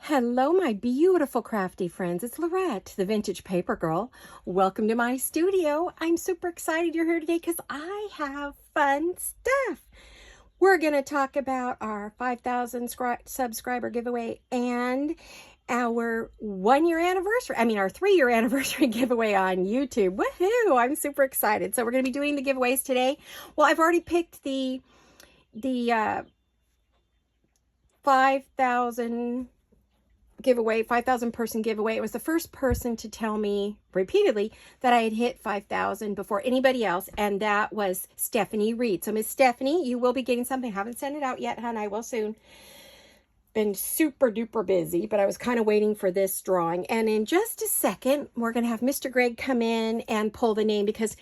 Hello, my beautiful crafty friends. It's Laurette, the Vintage Paper Girl. Welcome to my studio. I'm super excited you're here today because I have fun stuff. We're going to talk about our 5,000 subscriber giveaway and our 1-year anniversary, our 3-year anniversary giveaway on YouTube. Woohoo! I'm super excited. So we're going to be doing the giveaways today. Well, I've already picked the 5,000 giveaway, 5,000 person giveaway. It was the first person to tell me repeatedly that I had hit 5,000 before anybody else, and that was Stephanie Reed. So Miss Stephanie, you will be getting something. I haven't sent it out yet, hon. I will soon. Been super duper busy, but I was kind of waiting for this drawing. And in just a second, we're going to have Mr. Greg come in and pull the name because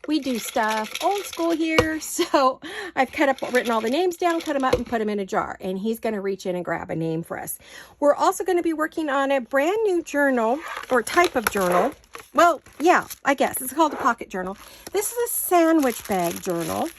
we do stuff old school here. So I've written all the names down, cut them up, and put them in a jar. And he's going to reach in and grab a name for us. We're also going to be working on a brand new journal or type of journal. Well, yeah, I guess it's called a pocket journal. This is a sandwich bag journal,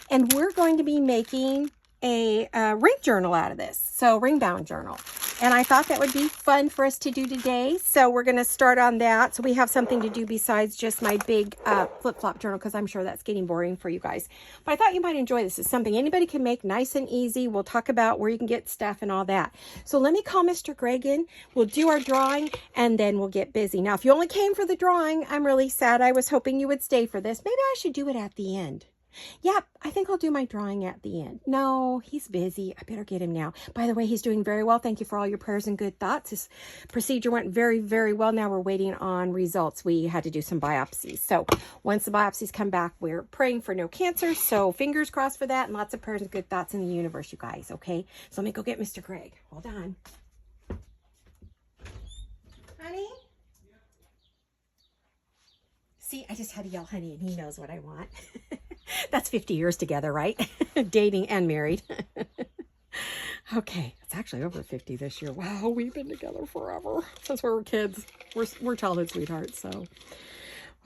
and we're going to be making a ring journal out of this, so ring bound journal, and I thought that would be fun for us to do today. So we're going to start on that, so we have something to do besides just my big flip-flop journal, because I'm sure that's getting boring for you guys. But I thought you might enjoy this. It's something anybody can make, nice and easy. We'll talk about where you can get stuff and all that. So let me call Mr. Greg in. We'll do our drawing and then we'll get busy. Now, if you only came for the drawing, I'm really sad. I was hoping you would stay for this. Maybe I should do it at the end. Yep, I think I'll do my drawing at the end. No, he's busy. I better get him now. By the way, he's doing very well. Thank you for all your prayers and good thoughts. His procedure went very, very well. Now we're waiting on results. We had to do some biopsies. So once the biopsies come back, we're praying for no cancer. So fingers crossed for that, and lots of prayers and good thoughts in the universe, you guys, okay? So let me go get Mr. Greg. Hold on. Honey? See, I just had to yell honey, and he knows what I want. That's 50 years together, right? Dating and married. Okay, it's actually over 50 this year. Wow, we've been together forever since we were kids. We're childhood sweethearts, so.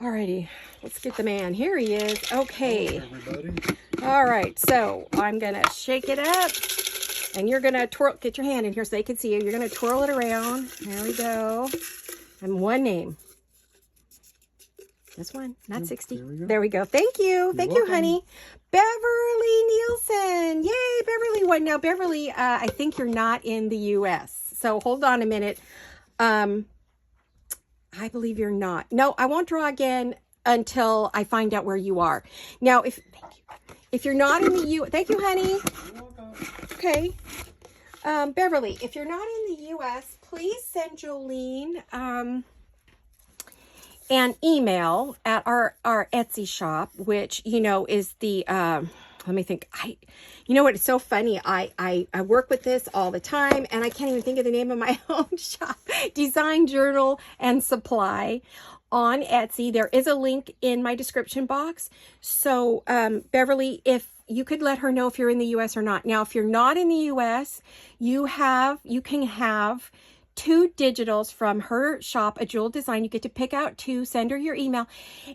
Alrighty, let's get the man. Here he is. Okay. Hello, everybody. All right, so I'm going to shake it up, and you're going to twirl. Get your hand in here so they can see you. You're going to twirl it around. There we go. And one name. This one, not 60. There we go. Thank you. Thank you, honey. Beverly Nielsen. Yay, Beverly. What now, Beverly? I think you're not in the U.S. So hold on a minute. I believe you're not. No, I won't draw again until I find out where you are. Now, if you're not in the U.S., thank you, honey. Okay. Beverly, if you're not in the U.S., please send Jolene an email at our Etsy shop, which, you know, is the, let me think. You know what? It's so funny. I work with this all the time, and I can't even think of the name of my own shop. Design Journal and Supply on Etsy. There is a link in my description box. So, Beverly, if you could let her know if you're in the U.S. or not. Now, if you're not in the U.S., you can have 2 digitals from her shop, A Jewel Design. You get to pick out 2, send her your email,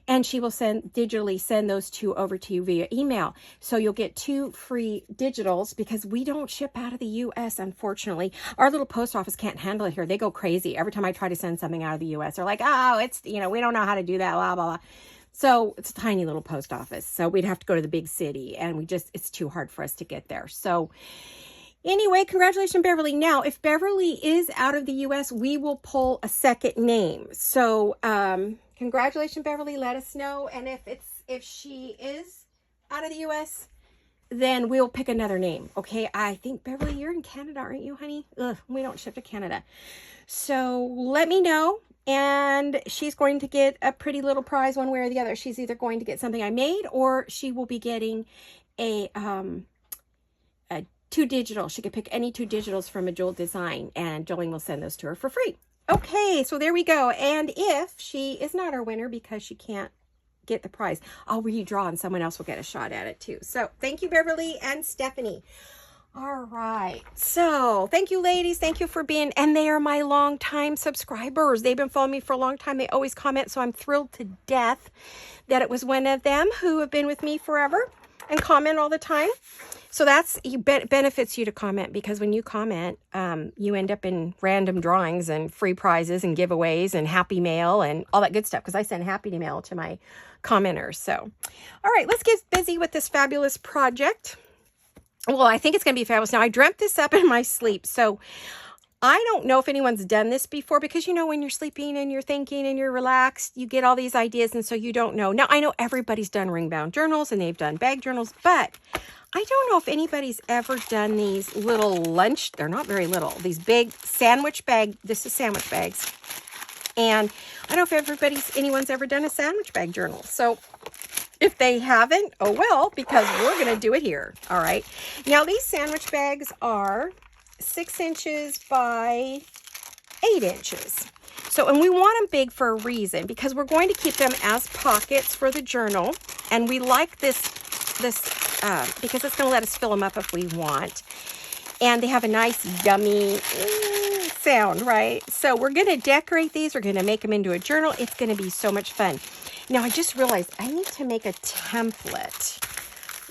and she will digitally send those 2 over to you via email. So you'll get 2 free digitals because we don't ship out of the U.S., unfortunately. Our little post office can't handle it here. They go crazy. Every time I try to send something out of the U.S., they're like, oh, it's, we don't know how to do that, blah, blah, blah. So it's a tiny little post office. So we'd have to go to the big city, and it's too hard for us to get there. So anyway, congratulations, Beverly. Now, if Beverly is out of the U.S., we will pull a second name. So, congratulations, Beverly. Let us know. And if she is out of the U.S., then we'll pick another name. Okay. I think, Beverly, you're in Canada, aren't you, honey? Ugh, we don't ship to Canada. So let me know. And she's going to get a pretty little prize one way or the other. She's either going to get something I made, or she will be getting a 2 digital. She could pick any 2 digitals from A Jewel Design, and Jolene will send those to her for free. Okay, so there we go. And if she is not our winner because she can't get the prize, I'll redraw and someone else will get a shot at it too. So thank you, Beverly and Stephanie. All right. So thank you, ladies. Thank you for being, and they are my longtime subscribers. They've been following me for a long time. They always comment. So I'm thrilled to death that it was one of them who have been with me forever. and comment all the time. So that's benefits you to comment, because when you comment, you end up in random drawings and free prizes and giveaways and happy mail and all that good stuff, because I send happy mail to my commenters. So, all right, let's get busy with this fabulous project. Well, I think it's going to be fabulous. Now, I dreamt this up in my sleep, so I don't know if anyone's done this before, because, you know, when you're sleeping and you're thinking and you're relaxed, you get all these ideas, and so you don't know. Now, I know everybody's done ring-bound journals and they've done bag journals, but I don't know if anybody's ever done these little lunch, they're not very little, these big sandwich bag, this is sandwich bags. And I don't know if anyone's ever done a sandwich bag journal. So if they haven't, oh well, because we're going to do it here. All right. Now, these sandwich bags are 6 inches by 8 inches. So, and we want them big for a reason, because we're going to keep them as pockets for the journal. And we like this because it's going to let us fill them up if we want. And they have a nice, yummy sound, right? So we're going to decorate these. We're going to make them into a journal. It's going to be so much fun. Now, I just realized I need to make a template.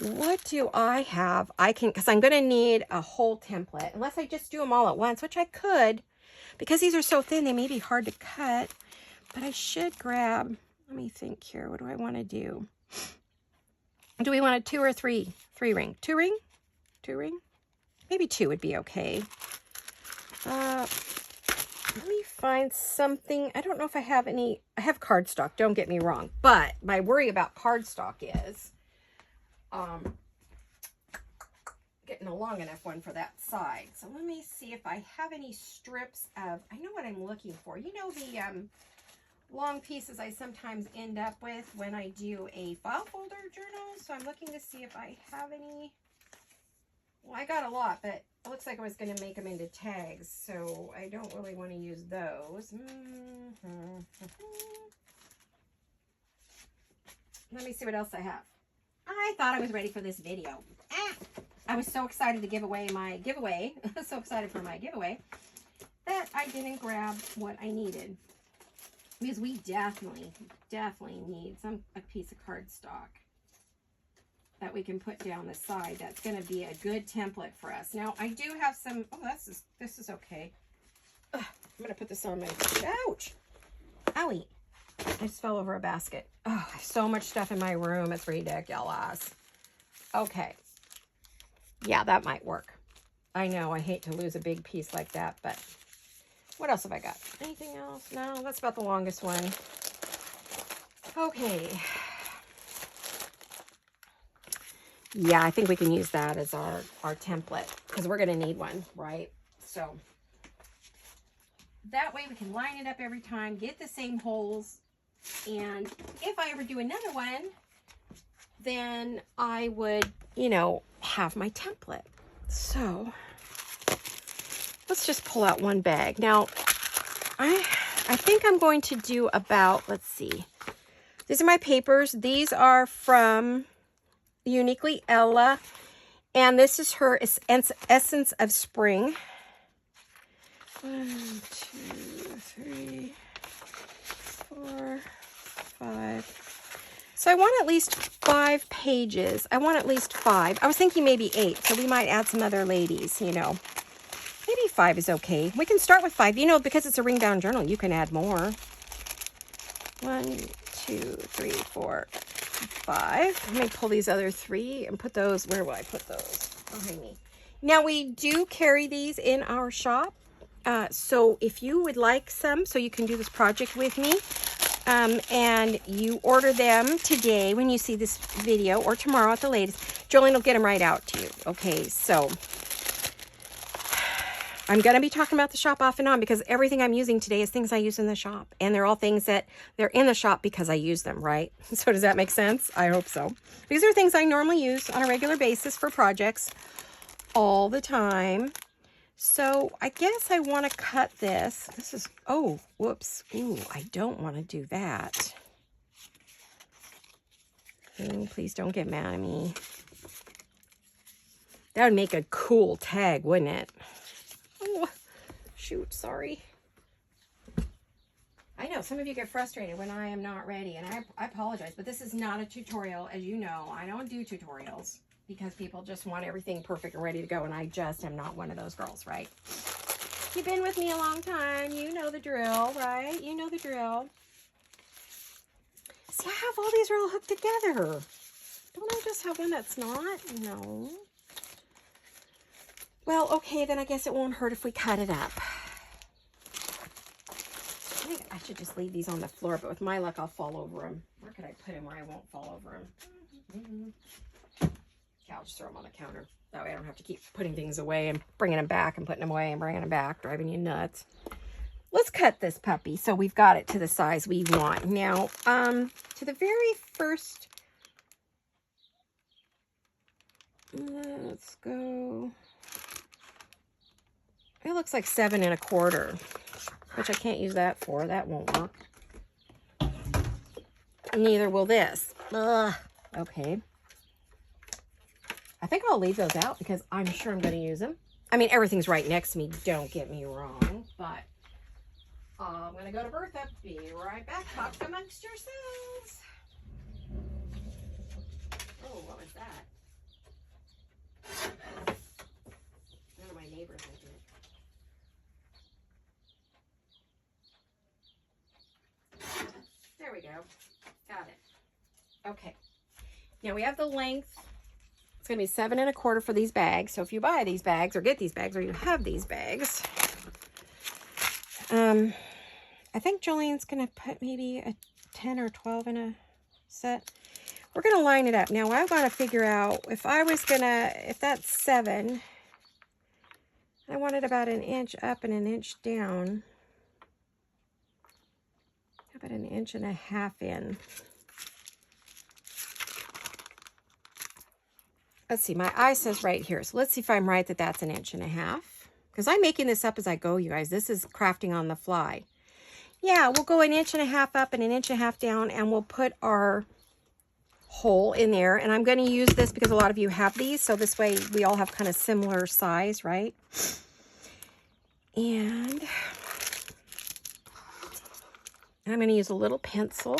What do I have? Because I'm going to need a whole template, unless I just do them all at once, which I could, because these are so thin, they may be hard to cut. But I should grab, let me think here. What do I want to do? Do we want a 2 or 3 ring? 2 ring? 2 ring? Maybe 2 would be okay. Let me find something. I don't know if I have any. I have cardstock, don't get me wrong. But my worry about cardstock is getting a long enough one for that side. So let me see if I have any strips of, I know what I'm looking for. You know, the long pieces I sometimes end up with when I do a file folder journal. So I'm looking to see if I have any. Well, I got a lot, but it looks like I was going to make them into tags, so I don't really want to use those. Let me see what else I have. I thought I was ready for this video. I was so excited to give away my giveaway. So excited for my giveaway that I didn't grab what I needed. Because we definitely need a piece of cardstock that we can put down the side. That's going to be a good template for us. Now, I do have some, this is okay. Ugh, I'm going to put this on my, ouch, owie. I just fell over a basket. Oh, so much stuff in my room. It's ridiculous. Okay. Yeah, that might work. I know, I hate to lose a big piece like that, but what else have I got? Anything else? No, that's about the longest one. Okay. Yeah, I think we can use that as our template, because we're going to need one, right? So that way we can line it up every time, get the same holes, and if I ever do another one, then I would, you know, have my template. So let's just pull out one bag. Now, I think I'm going to do about, let's see. These are my papers. These are from Uniquely Ella, and this is her Essence of Spring. 1, 2, 3, 4, 5. So I want at least 5 pages. I want at least 5. I was thinking maybe 8, so we might add some other ladies, you know. Maybe 5 is okay. We can start with 5. You know, because it's a ring-bound journal, you can add more. 1, 2, 3, 4, 5. Let me pull these other 3 and put those, where will I put those? Behind me. Now, we do carry these in our shop. So if you would like some, so you can do this project with me, and you order them today when you see this video, or tomorrow at the latest, Jolene will get them right out to you. Okay, so I'm going to be talking about the shop off and on, because everything I'm using today is things I use in the shop. And they're all things that they're in the shop because I use them, right? So does that make sense? I hope so. These are things I normally use on a regular basis for projects all the time. So I guess I want to cut this. This is, oh, whoops. Ooh, I don't want to do that. Oh, please don't get mad at me. That would make a cool tag, wouldn't it? Oh, shoot, sorry. I know some of you get frustrated when I am not ready, and I apologize, but this is not a tutorial. As you know, I don't do tutorials because people just want everything perfect and ready to go, and I just am not one of those girls, right? You've been with me a long time. You know the drill, right? You know the drill. See, I have all these are all hooked together. Don't I just have one that's not? No. Well, okay, then I guess it won't hurt if we cut it up. I think I should just leave these on the floor, but with my luck, I'll fall over them. Where could I put them where I won't fall over them? Yeah, I'll just throw them on the counter. That way I don't have to keep putting things away and bringing them back and putting them away and bringing them back, driving you nuts. Let's cut this puppy so we've got it to the size we want. Now, to the very first, let's go, it looks like 7 1/4, which I can't use that for. That won't work. Neither will this. Ugh. Okay. I think I'll leave those out because I'm sure I'm going to use them. I mean, everything's right next to me. Don't get me wrong. But I'm going to go to Bertha. Be right back. Talk amongst yourselves. Oh, what was that? None of my neighbors are doing it. There we go. Got it. Okay. Now we have the length. It's going to be 7 1/4 for these bags. So if you buy these bags or get these bags or you have these bags, I think Jolene's going to put maybe a 10 or 12 in a set. We're going to line it up. Now I've got to figure out if I was going to, if that's 7, I want it about 1 inch up and 1 inch down. How about 1.5 inches in? Let's see, my eye says right here. So let's see if I'm right that that's 1.5 inches. Because I'm making this up as I go, you guys. This is crafting on the fly. Yeah, we'll go 1.5 inches up and 1.5 inches down, and we'll put our hole in there. And I'm going to use this because a lot of you have these. So this way we all have kind of similar size, right? And I'm going to use a little pencil.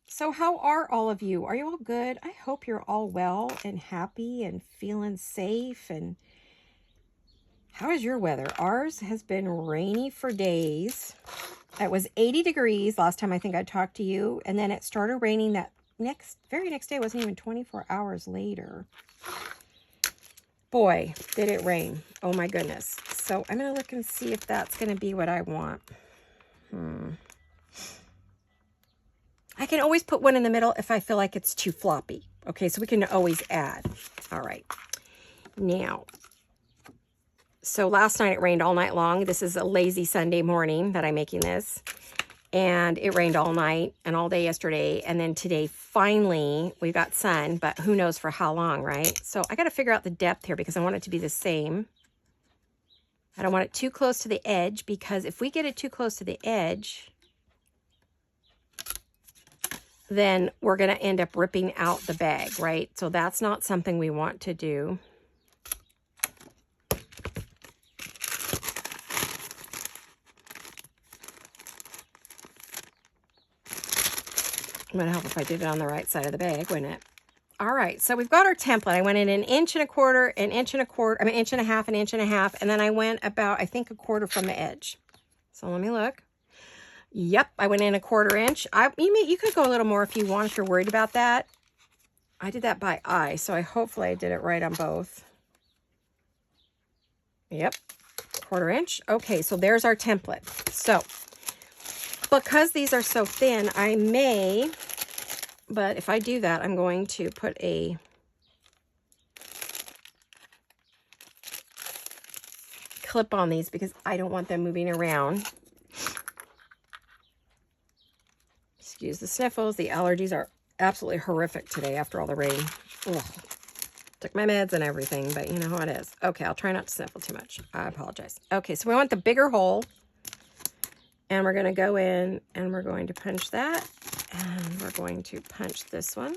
So how are all of you? Are you all good? I hope you're all well and happy and feeling safe. And how is your weather? Ours has been rainy for days. It was 80 degrees last time I think I talked to you. And then it started raining that very next day. It wasn't even 24 hours later. Boy, did it rain. Oh my goodness. So I'm going to look and see if that's going to be what I want. I can always put one in the middle if I feel like it's too floppy. Okay, so we can always add. All right. Now, so last night it rained all night long. This is a lazy Sunday morning that I'm making this. And it rained all night and all day yesterday. And then today, finally, we got sun, but who knows for how long, right? So I got to figure out the depth here because I want it to be the same. I don't want it too close to the edge because if we get it too close to the edge, then we're going to end up ripping out the bag, right? So that's not something we want to do. It would help if I did it on the right side of the bag, wouldn't it? All right, so we've got our template. I went in 1 1/4 inches, 1 1.5 inches, 1.5 inches, and then I went about, I think, 1/4 from the edge. So let me look. Yep, I went in 1/4 inch. You could go a little more if you want, if you're worried about that. I did that by eye, so hopefully I did it right on both. Yep, 1/4 inch. Okay, so there's our template. So, because these are so thin, I may, but if I do that, I'm going to put a clip on these because I don't want them moving around. Excuse the sniffles. The allergies are absolutely horrific today after all the rain. Ugh. Took my meds and everything, but you know how it is. Okay, I'll try not to sniffle too much. I apologize. Okay, so we want the bigger hole. And we're going to go in and we're going to punch that. And we're going to punch this one.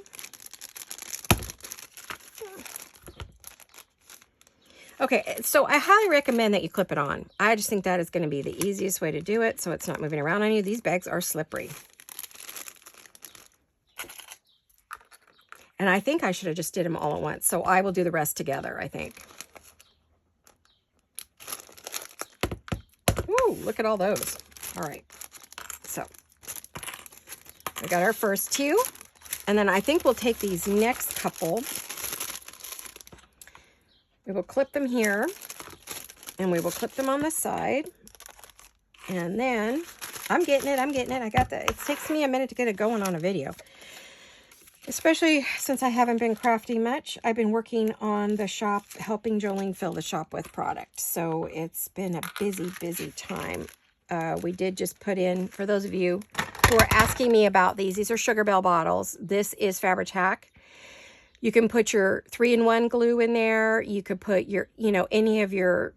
Okay, so I highly recommend that you clip it on. I just think that is going to be the easiest way to do it, so it's not moving around on you. These bags are slippery. And I think I should have just did them all at once, so I will do the rest together, I think. Woo, look at all those. All right, so we got our first two, and then I think we'll take these next couple. We will clip them here, and we will clip them on the side, and then I'm getting it. I got that. It takes me a minute to get it going on a video, especially since I haven't been crafting much. I've been working on the shop, helping Jolene fill the shop with product, so it's been a busy time. We did just put in, for those of you who are asking me about these are Sugar Bell bottles. This is Fabric Hack. You can put your 3-in-1 glue in there. You could put your, any of your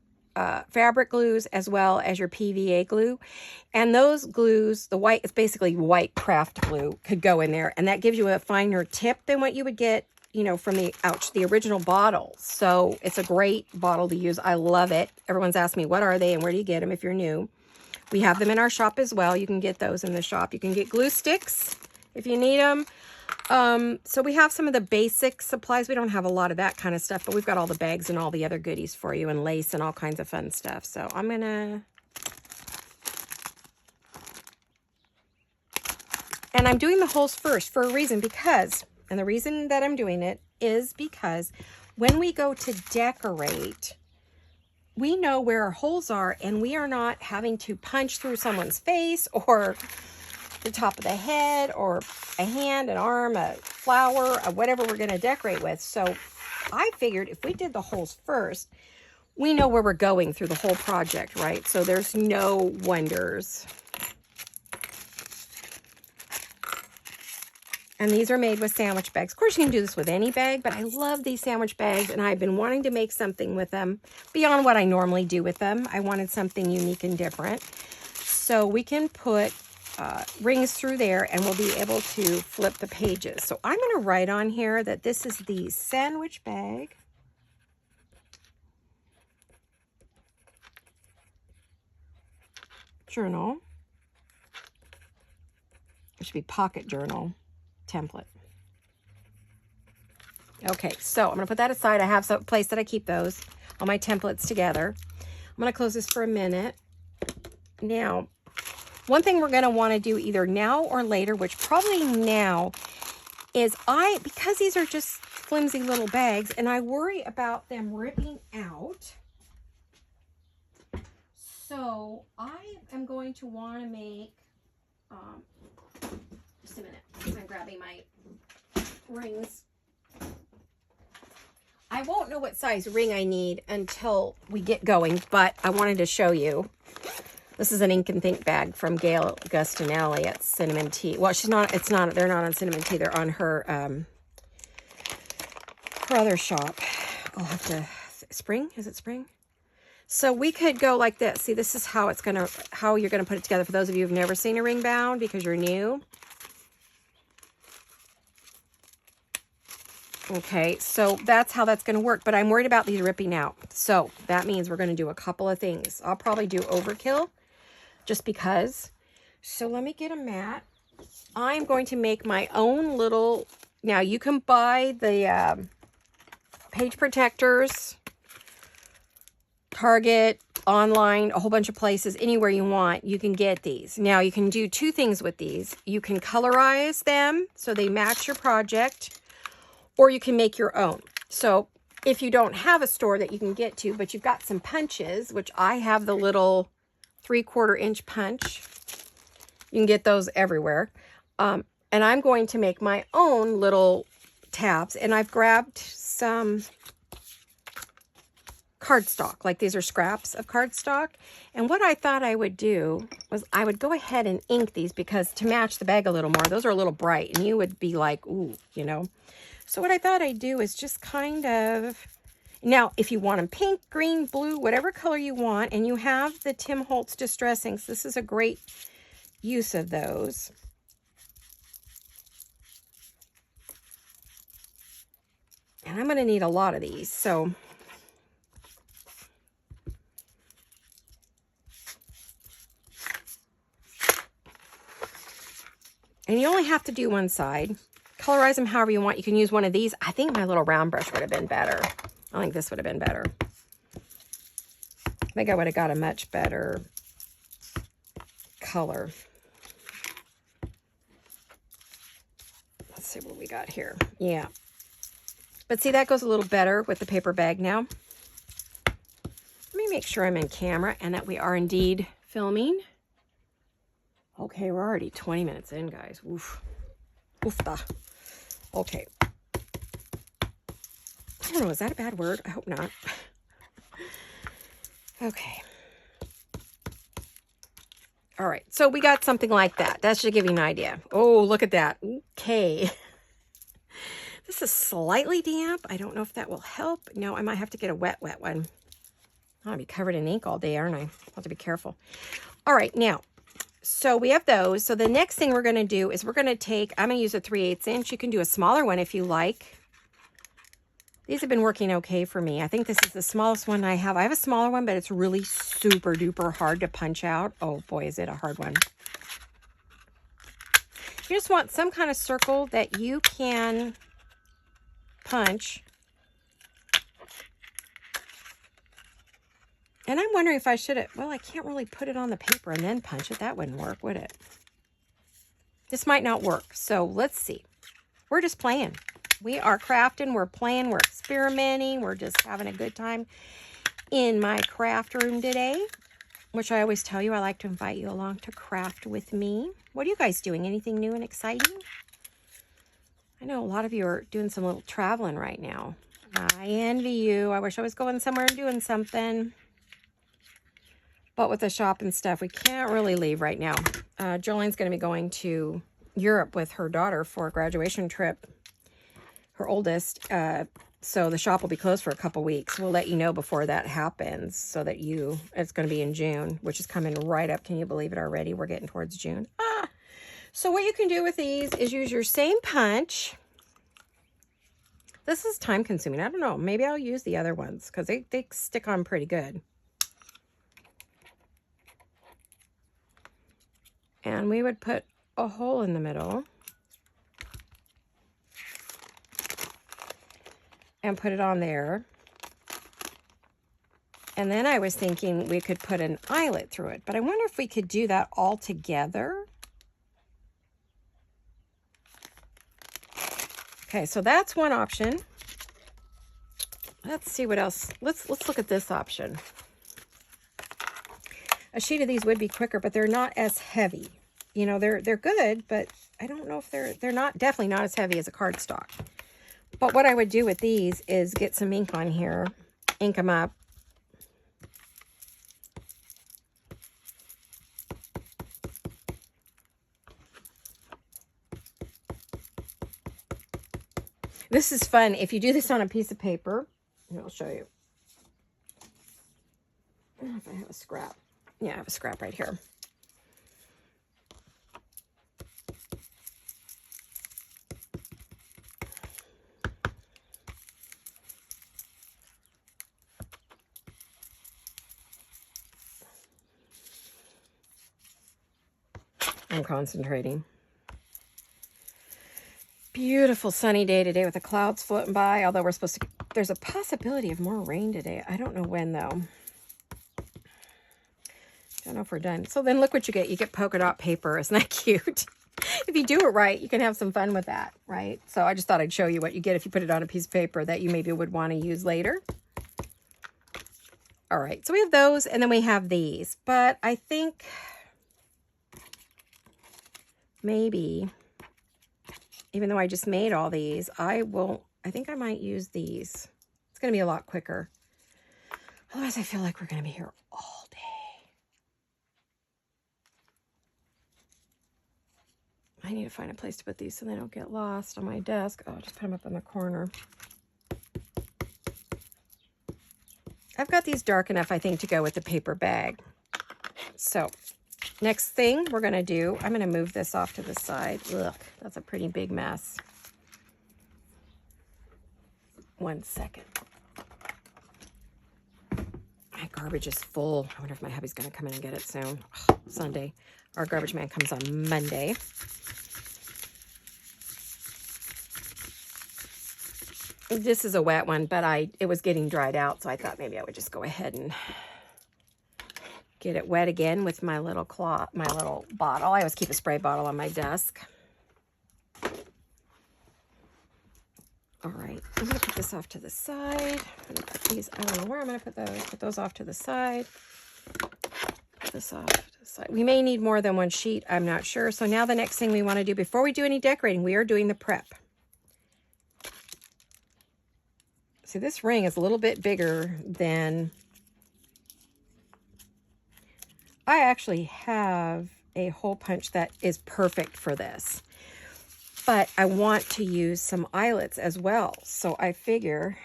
fabric glues as well as your PVA glue. And those glues, the white, it's basically white craft glue, could go in there. And that gives you a finer tip than what you would get, from the original bottle. So it's a great bottle to use. I love it. Everyone's asked me, what are they and where do you get them if you're new? We have them in our shop as well. You can get those in the shop. You can get glue sticks if you need them. So we have some of the basic supplies. We don't have a lot of that kind of stuff, but we've got all the bags and all the other goodies for you, and lace and all kinds of fun stuff. So I'm gonna, and I'm doing the holes first for a reason, and the reason that I'm doing it is because when we go to decorate, we know where our holes are, and we are not having to punch through someone's face or the top of the head or a hand, an arm, a flower, or whatever we're going to decorate with. So I figured if we did the holes first, we know where we're going through the whole project, right? So there's no wonders. And these are made with sandwich bags. Of course, you can do this with any bag, but I love these sandwich bags, and I've been wanting to make something with them beyond what I normally do with them. I wanted something unique and different. So we can put rings through there, and we'll be able to flip the pages. So I'm going to write on here that this is the sandwich bag journal. It should be pocket journal template. Okay, so I'm going to put that aside. I have some place that I keep those, all my templates together. I'm going to close this for a minute. Now, one thing we're going to want to do either now or later, which probably now, is because these are just flimsy little bags, and I worry about them ripping out. So I am going to want to make, just a minute, I'm grabbing my rings. I won't know what size ring I need until we get going, but I wanted to show you. This is an Ink and Think bag from Gail Gustinelli at Cinnamon Tea. Well, they're not on Cinnamon Tea. They're on her other shop. I'll have to, Spring? Is it Spring? So we could go like this. See, this is how you're gonna put it together for those of you who've never seen a ring bound because you're new. Okay, so that's how that's gonna work, but I'm worried about these ripping out. So that means we're gonna do a couple of things. I'll probably do overkill just because. So let me get a mat. I'm going to make my own little, now you can buy the page protectors, Target, online, a whole bunch of places, anywhere you want, you can get these. Now you can do two things with these. You can colorize them so they match your project, or you can make your own. So if you don't have a store that you can get to, but you've got some punches, which I have the little 3/4 inch punch. You can get those everywhere. And I'm going to make my own little tabs, and I've grabbed some cardstock. Like these are scraps of cardstock. And what I thought I would do was I would go ahead and ink these, because to match the bag a little more, those are a little bright, and you would be like, ooh, So what I thought I'd do is just kind of, now if you want them pink, green, blue, whatever color you want, and you have the Tim Holtz Distress Inks, this is a great use of those. And I'm going to need a lot of these, so And you only have to do one side. Colorize them however you want. You can use one of these. I think my little round brush would have been better. I think this would have been better. I think I would have got a much better color. Let's see what we got here. Yeah. But see, that goes a little better with the paper bag now. Let me make sure I'm in camera and that we are indeed filming. Okay, we're already 20 minutes in, guys. Oof. Oofta. Okay. I don't know, is that a bad word? I hope not. Okay. All right, so we got something like that. That should give you an idea. Oh, look at that. Okay. This is slightly damp. I don't know if that will help. No, I might have to get a wet one. I'll be covered in ink all day, aren't I? I'll have to be careful. All right, now, so we have those. So the next thing we're going to do is we're going to take, I'm going to use a 3/8 inch. You can do a smaller one if you like. These have been working okay for me. I think this is the smallest one I have. I have a smaller one, but it's really super duper hard to punch out. Oh boy, is it a hard one. You just want some kind of circle that you can punch. And I'm wondering if I should have, well, I can't really put it on the paper and then punch it. That wouldn't work, would it? This might not work. So let's see. We're just playing. We are crafting, we're playing, we're experimenting, we're just having a good time in my craft room today, which I always tell you, I like to invite you along to craft with me. What are you guys doing? Anything new and exciting? I know a lot of you are doing some little traveling right now. I envy you. I wish I was going somewhere and doing something. But with the shop and stuff, we can't really leave right now. Jolene's going to be going to Europe with her daughter for a graduation trip. Her oldest, so the shop will be closed for a couple weeks. We'll let you know before that happens so that it's going to be in June, which is coming right up. Can you believe it already? We're getting towards June. So what you can do with these is use your same punch. This is time consuming. I don't know. Maybe I'll use the other ones because they stick on pretty good. And we would put a hole in the middle. And put it on there. And then I was thinking we could put an eyelet through it. But I wonder if we could do that all together. Okay, so that's one option. Let's see what else. Let's look at this option. A sheet of these would be quicker, but they're not as heavy. You know, they're good, but I don't know if they're not, definitely not as heavy as a cardstock. But what I would do with these is get some ink on here, ink them up. This is fun. If you do this on a piece of paper, I'll show you. I don't know if I have a scrap. Yeah, I have a scrap right here. I'm concentrating. Beautiful sunny day today with the clouds floating by, although there's a possibility of more rain today. I don't know when though. Don't know if we're done. So then look what you get. You get polka dot paper. Isn't that cute? If you do it right, you can have some fun with that, right? So I just thought I'd show you what you get if you put it on a piece of paper that you maybe would want to use later. All right, so we have those and then we have these, but I think maybe, even though I just made all these, I think I might use these. It's going to be a lot quicker. Otherwise, I feel like we're going to be here all day. I need to find a place to put these so they don't get lost on my desk. Oh, I'll just put them up in the corner. I've got these dark enough, I think, to go with the paper bag. So next thing we're going to do, I'm going to move this off to the side. Look, that's a pretty big mess. One second. My garbage is full. I wonder if my hubby's going to come in and get it soon. Oh, Sunday. Our garbage man comes on Monday. This is a wet one, but it was getting dried out, so I thought maybe I would just go ahead and get it wet again with my little bottle. I always keep a spray bottle on my desk. All right, I'm going to put this off to the side. I'm going to put these, I don't know where I'm going to put those. Put those off to the side. Put this off to the side. We may need more than one sheet. I'm not sure. So now the next thing we want to do before we do any decorating, we are doing the prep. See, this ring is a little bit bigger than... I actually have a hole punch that is perfect for this. But I want to use some eyelets as well. So I figure...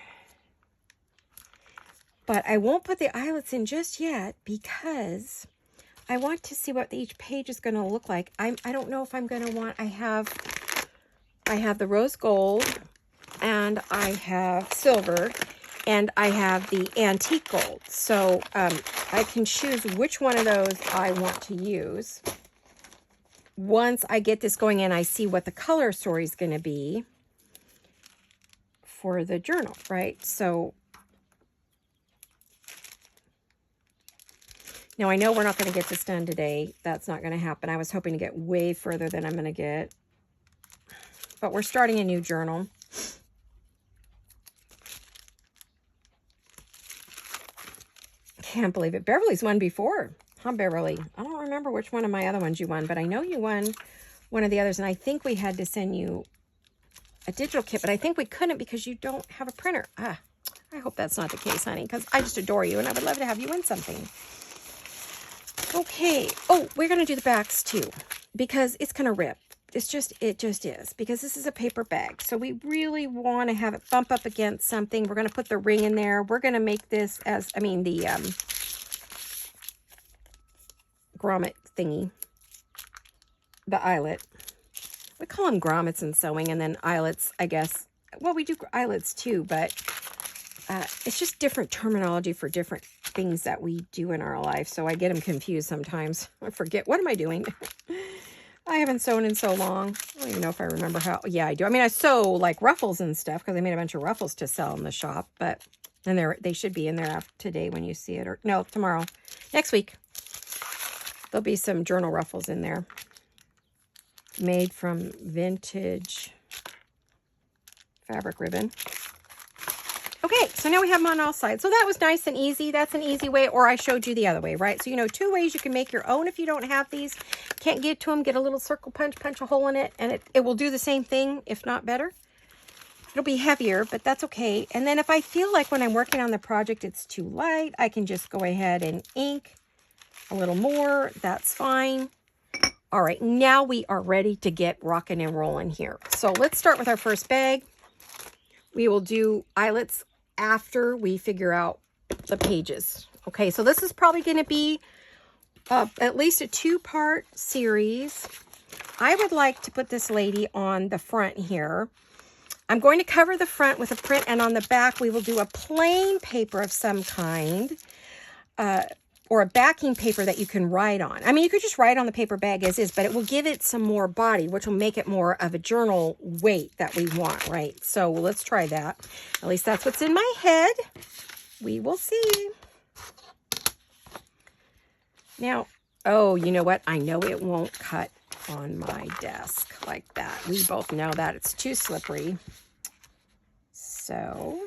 But I won't put the eyelets in just yet because I want to see what each page is going to look like. I don't know if I'm going to want... I have the rose gold, and I have silver, and I have the antique gold. So I can choose which one of those I want to use. Once I get this going and I see what the color story is going to be for the journal, right? So now I know we're not going to get this done today. That's not going to happen. I was hoping to get way further than I'm going to get. But we're starting a new journal. Can't believe it. Beverly's won before. Huh, Beverly? I don't remember which one of my other ones you won, but I know you won one of the others, and I think we had to send you a digital kit, but I think we couldn't because you don't have a printer. I hope that's not the case, honey, because I just adore you, and I would love to have you win something. Okay. Oh, we're going to do the backs, too, because it's going to rip. It just is, because this is a paper bag. So we really want to have it bump up against something. We're going to put the ring in there. We're going to make this as, the grommet thingy, the eyelet. We call them grommets in sewing, and then eyelets, I guess. Well, we do eyelets too, but it's just different terminology for different things that we do in our life. So I get them confused sometimes. I forget, what am I doing? I haven't sewn in so long. I don't even know if I remember how. Yeah, I do. I mean, I sew like ruffles and stuff because I made a bunch of ruffles to sell in the shop. But and they should be in there today when you see it, or no, tomorrow, next week. There'll be some journal ruffles in there, made from vintage fabric ribbon. Okay, so now we have them on all sides. So that was nice and easy. That's an easy way, or I showed you the other way, right? So you know 2 ways you can make your own if you don't have these. Can't get to them, get a little circle punch a hole in it, and it will do the same thing, if not better. It'll be heavier, but that's okay. And then if I feel like when I'm working on the project it's too light, I can just go ahead and ink a little more. That's fine. All right, now we are ready to get rocking and rolling here. So let's start with our first bag. We will do eyelets after we figure out the pages. Okay, so this is probably going to be at least a 2-part series. I would like to put this lady on the front here. I'm going to cover the front with a print, and on the back we will do a plain paper of some kind, or a backing paper that you can write on. I mean, you could just write on the paper bag as is, but it will give it some more body, which will make it more of a journal weight that we want, right? So let's try that. At least that's what's in my head. We will see. Now, oh, you know what? I know it won't cut on my desk like that. We both know that. It's too slippery. So...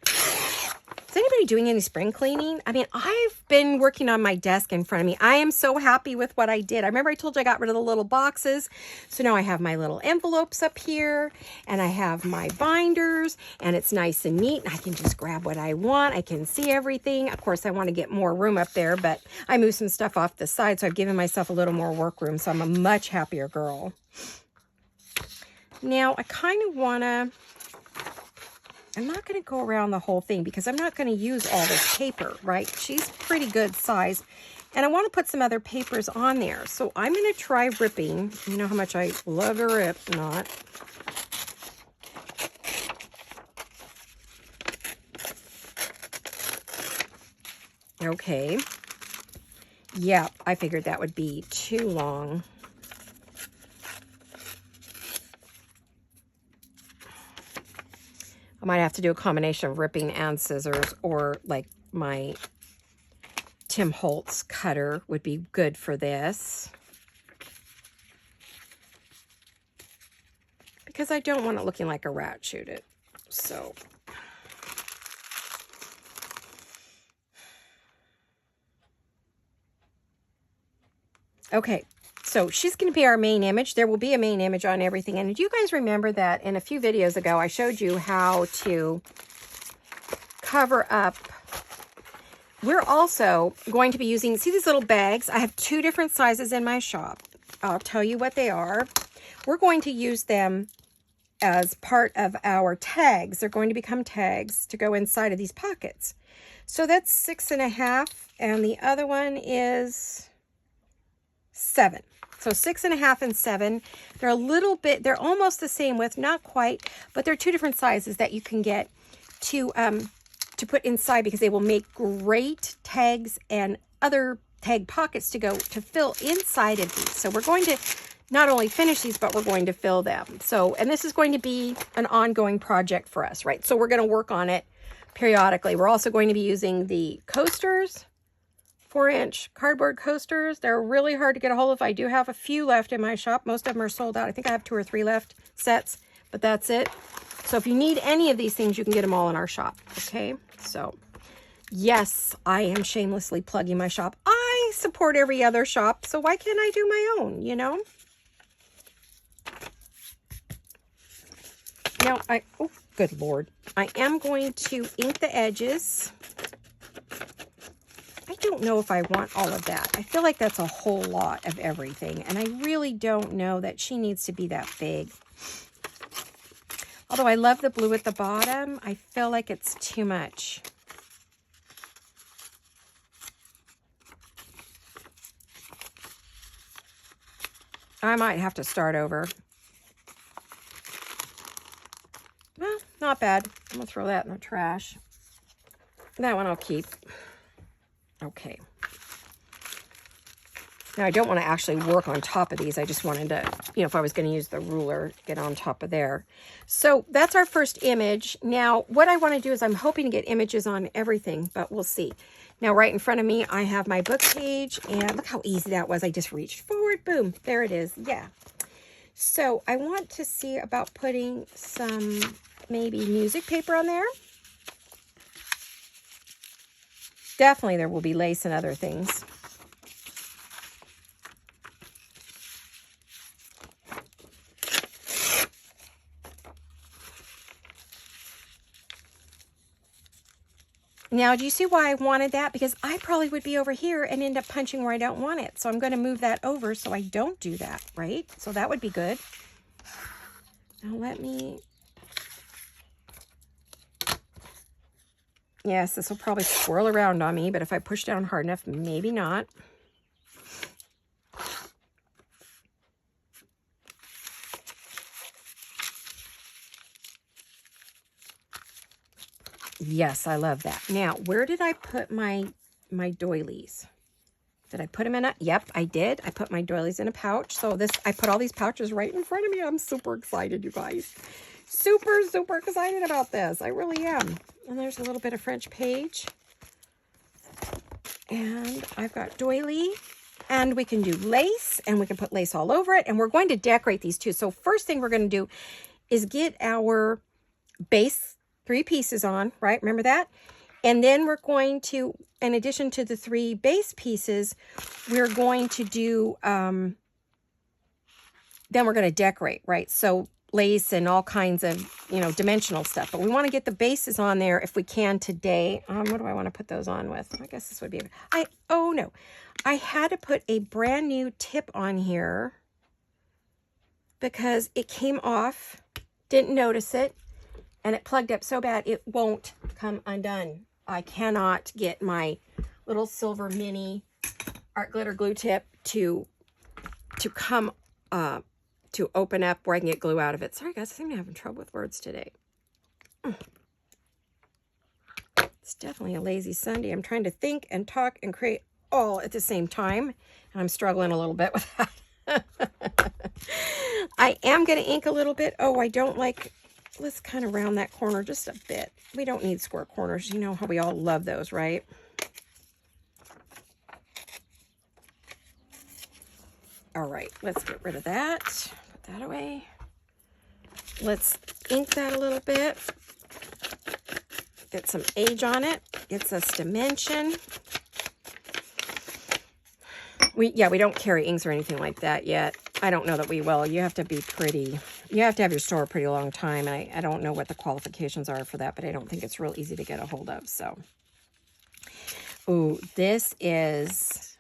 is anybody doing any spring cleaning? I mean, I've been working on my desk in front of me. I am so happy with what I did. I remember I told you I got rid of the little boxes. So now I have my little envelopes up here, and I have my binders, and it's nice and neat. And I can just grab what I want. I can see everything. Of course, I want to get more room up there, but I moved some stuff off the side, so I've given myself a little more work room. So I'm a much happier girl. Now, I kind of want to... I'm not going to go around the whole thing because I'm not going to use all this paper, right? She's pretty good size. And I want to put some other papers on there. So I'm going to try ripping. You know how much I love to rip, not. Okay. Yeah, I figured that would be too long. might have to do a combination of ripping and scissors, or like my Tim Holtz cutter would be good for this. Because I don't want it looking like a rat chewed it. So okay, so she's going to be our main image. There will be a main image on everything. And do you guys remember that in a few videos ago, I showed you how to cover up. We're also going to be using, see these little bags? I have 2 different sizes in my shop. I'll tell you what they are. We're going to use them as part of our tags. They're going to become tags to go inside of these pockets. So that's 6.5, and the other one is 7. So 6.5 and 7. They're a little bit, they're almost the same width, not quite, but they're 2 different sizes that you can get to put inside, because they will make great tags and other tag pockets to go to fill inside of these. So we're going to not only finish these, but we're going to fill them. So, and this is going to be an ongoing project for us, right? So we're going to work on it periodically. We're also going to be using the coasters, 4-inch cardboard coasters. They're really hard to get a hold of. I do have a few left in my shop. Most of them are sold out. I think I have 2 or 3 left sets, but that's it. So if you need any of these things, you can get them all in our shop. Okay. So yes, I am shamelessly plugging my shop. I support every other shop, so why can't I do my own, you know? Now, oh, good Lord. I am going to ink the edges. I don't know if I want all of that. I feel like that's a whole lot of everything, and I really don't know that she needs to be that big. Although I love the blue at the bottom, I feel like it's too much. I might have to start over. Well, not bad. I'm going to throw that in the trash. That one I'll keep. Okay. Now, I don't want to actually work on top of these. I just wanted to, you know, if I was going to use the ruler, get on top of there. So that's our first image. Now, what I want to do is I'm hoping to get images on everything, but we'll see. Now, right in front of me, I have my book page, and look how easy that was. I just reached forward. Boom. There it is. Yeah. So I want to see about putting some maybe music paper on there. Definitely there will be lace and other things. Now, do you see why I wanted that? Because I probably would be over here and end up punching where I don't want it. So I'm going to move that over so I don't do that, right? So that would be good. Now let me... Yes, this will probably swirl around on me, but if I push down hard enough, maybe not. Yes, I love that. Now, where did I put my doilies? Did I put them in a... Yep, I did. I put my doilies in a pouch. So this, I put all these pouches right in front of me. I'm super excited, you guys. Super, super excited about this. I really am. And there's a little bit of French page. And I've got doily. And we can do lace. And we can put lace all over it. And we're going to decorate these too. So first thing we're going to do is get our base 3 pieces on, right? Remember that? And then we're going to, in addition to the 3 base pieces, we're going to do, then we're going to decorate, right? So lace and all kinds of, you know, dimensional stuff. But we want to get the bases on there if we can today. What do I want to put those on with? I guess this would be, oh no. I had to put a brand new tip on here because it came off, didn't notice it. And it plugged up so bad, it won't come undone. I cannot get my little silver mini art glitter glue tip to come, to open up where I can get glue out of it. Sorry guys, I seem to be having trouble with words today. It's definitely a lazy Sunday. I'm trying to think and talk and create all at the same time. And I'm struggling a little bit with that. I am going to ink a little bit. Oh, I don't like let's kind of round that corner just a bit. We don't need square corners. You know how we all love those, right? All right, let's get rid of that. Put that away. Let's ink that a little bit. Get some age on it. Gets us dimension. We don't carry inks or anything like that yet. I don't know that we will. You have to be pretty, you have to have your store a pretty long time. And I don't know what the qualifications are for that, but I don't think it's real easy to get a hold of. So, ooh, this is,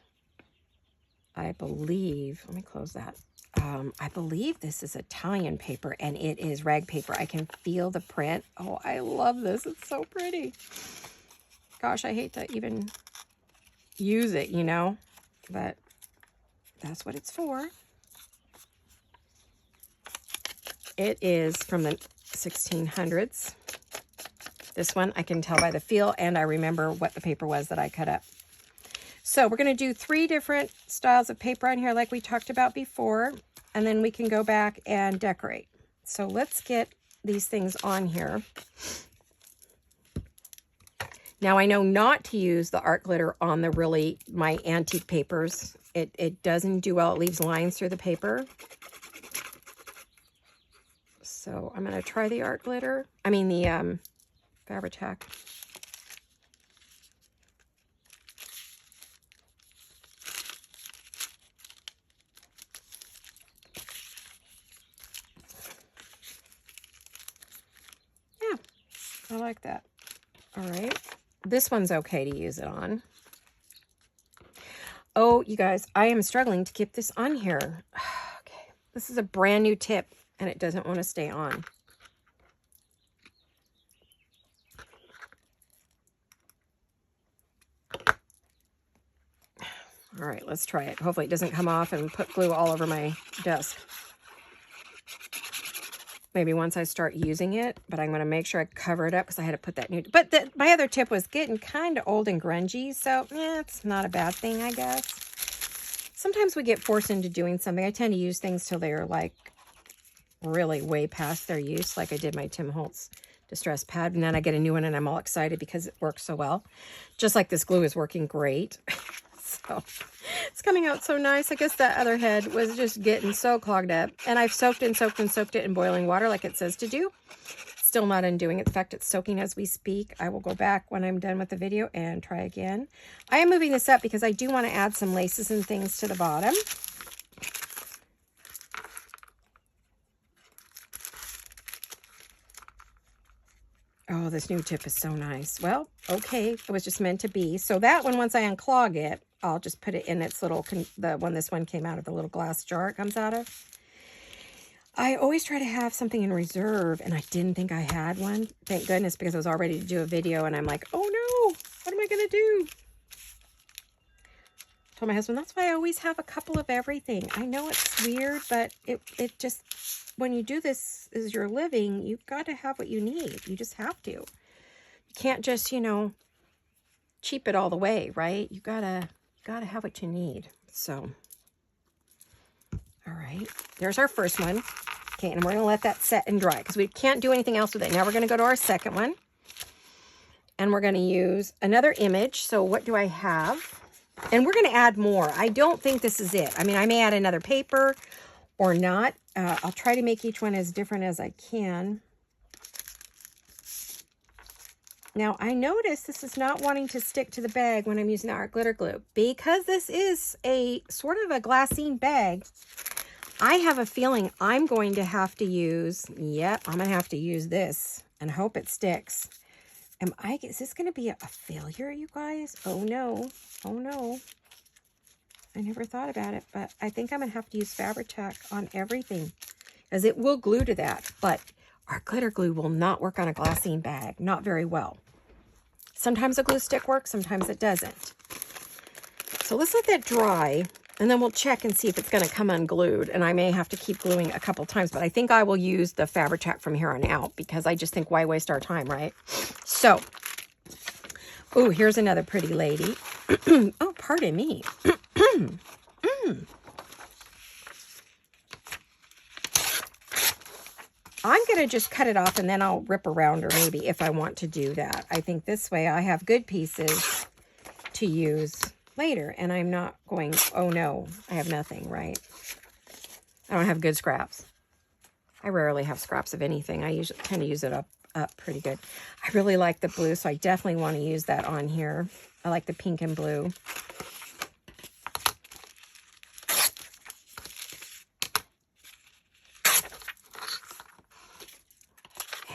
I believe, let me close that. I believe this is Italian paper, and it is rag paper. I can feel the print. Oh, I love this. It's so pretty. Gosh, I hate to even use it, you know, but that's what it's for. It is from the 1600s. This one I can tell by the feel, and I remember what the paper was that I cut up. So we're going to do 3 different styles of paper on here like we talked about before, and then we can go back and decorate. So let's get these things on here. Now I know not to use the art glitter on the my antique papers. It doesn't do well. It leaves lines through the paper. So I'm going to try the art glitter. I mean the Fabri-Tac. Yeah, I like that. All right. This one's okay to use it on. Oh, you guys, I am struggling to keep this on here. Okay. This is a brand new tip, and it doesn't want to stay on. All right, let's try it. Hopefully it doesn't come off and put glue all over my desk. Maybe once I start using it, but I'm going to make sure I cover it up because I had to put that new... But my other tip was getting kind of old and grungy, so yeah, it's not a bad thing, I guess. Sometimes we get forced into doing something. I tend to use things till they're like really way past their use, like I did my Tim Holtz distress pad, and then I get a new one and I'm all excited because it works so well. Just like this glue is working great. So it's coming out so nice. I guess that other head was just getting so clogged up, and I've soaked it in boiling water like it says to do. Still not undoing it. In fact, it's soaking as we speak. I will go back when I'm done with the video and try again. I am moving this up because I do want to add some laces and things to the bottom. Oh, this new tip is so nice. Well, okay, it was just meant to be. So that one, once I unclog it, I'll just put it in its little, this one came out of the little glass jar it comes out of. I always try to have something in reserve, and I didn't think I had one. Thank goodness, because I was all ready to do a video, and I'm like, oh no, what am I going to do? Told my husband, that's why I always have a couple of everything. I know it's weird, but it just, when you do this as your living, you've got to have what you need. You just have to. You can't just, you know, cheap it all the way, right? You gotta have what you need. So, all right, there's our first one. Okay, and we're gonna let that set and dry because we can't do anything else with it. Now we're gonna go to our second one, and we're gonna use another image. So what do I have? And we're gonna add more. I don't think this is it. I mean, I may add another paper or not. I'll try to make each one as different as I can. Now, I notice this is not wanting to stick to the bag when I'm using the art glitter glue. Because this is a sort of a glassine bag, I have a feeling I'm going to have to use, I'm going to have to use this and hope it sticks. Is this going to be a failure, you guys? Oh, no. Oh, no. I never thought about it, but I think I'm going to have to use Fabri-Tac on everything, as it will glue to that, but our glitter glue will not work on a glassine bag, not very well. Sometimes a glue stick works, sometimes it doesn't. So let's let that dry, and then we'll check and see if it's going to come unglued, and I may have to keep gluing a couple times, but I think I will use the Fabri-Tac from here on out, because I just think, why waste our time, right? So, oh, here's another pretty lady. Oh, pardon me. I'm going to just cut it off and then I'll rip around her maybe if I want to do that. I think this way I have good pieces to use later, and I'm not going, oh no, I have nothing, right? I don't have good scraps. I rarely have scraps of anything. I usually tend to use it up pretty good. I really like the blue, so I definitely want to use that on here. I like the pink and blue.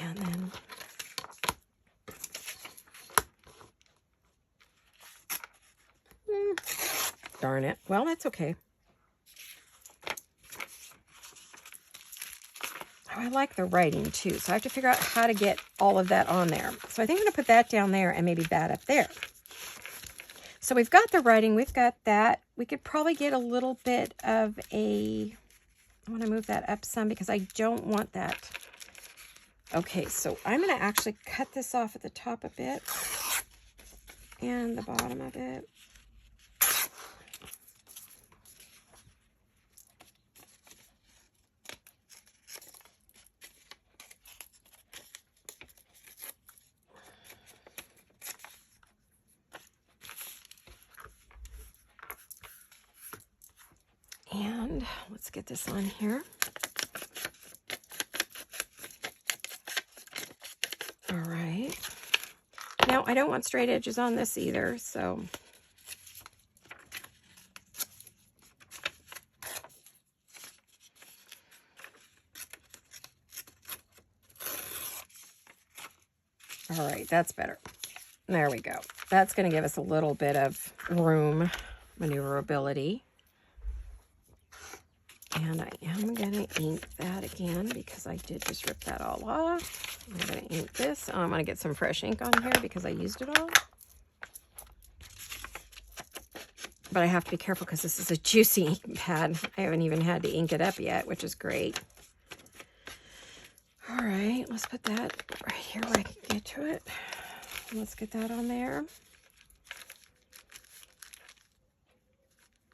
And then darn it. Well, that's okay. Oh, I like the writing too, so I have to figure out how to get all of that on there. So I think I'm going to put that down there and maybe that up there. So we've got the writing, we've got that. We could probably get a little bit of I want to move that up some because I don't want that. Okay, so I'm going to actually cut this off at the top a bit and the bottom of it. And let's get this on here. All right. Now, I don't want straight edges on this either, so. All right, that's better. There we go. That's going to give us a little bit of room, maneuverability. And I am going to ink that again because I did just rip that all off. I'm going to ink this. Oh, I'm going to get some fresh ink on here because I used it all. But I have to be careful because this is a juicy ink pad. I haven't even had to ink it up yet, which is great. All right, let's put that right here where I can get to it. Let's get that on there.